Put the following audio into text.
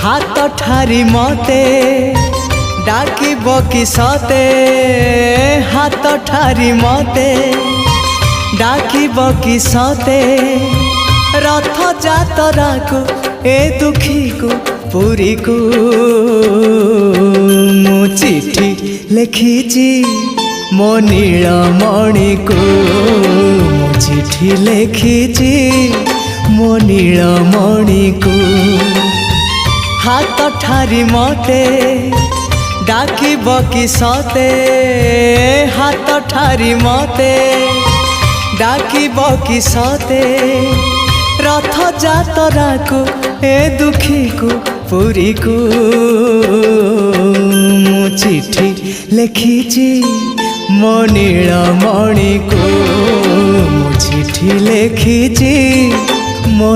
हाथ ठारी मते डाकिब कि सते हाथ ठारी मते डाकिब कि सते रथ जातरा को ए दुखी को पुरी को मु चिठी लिखिची मो नीलमणि को मु चिठी लिखिची मो नीलमणि को हाथ ठारी मते डाकिब कि सते हाथ ठारी मते डाकिब कि सते रथ जातरा को ए दुखी को पुरी को मु चिठी लिखिची मो नीलमणि को मु चिठी लिखिची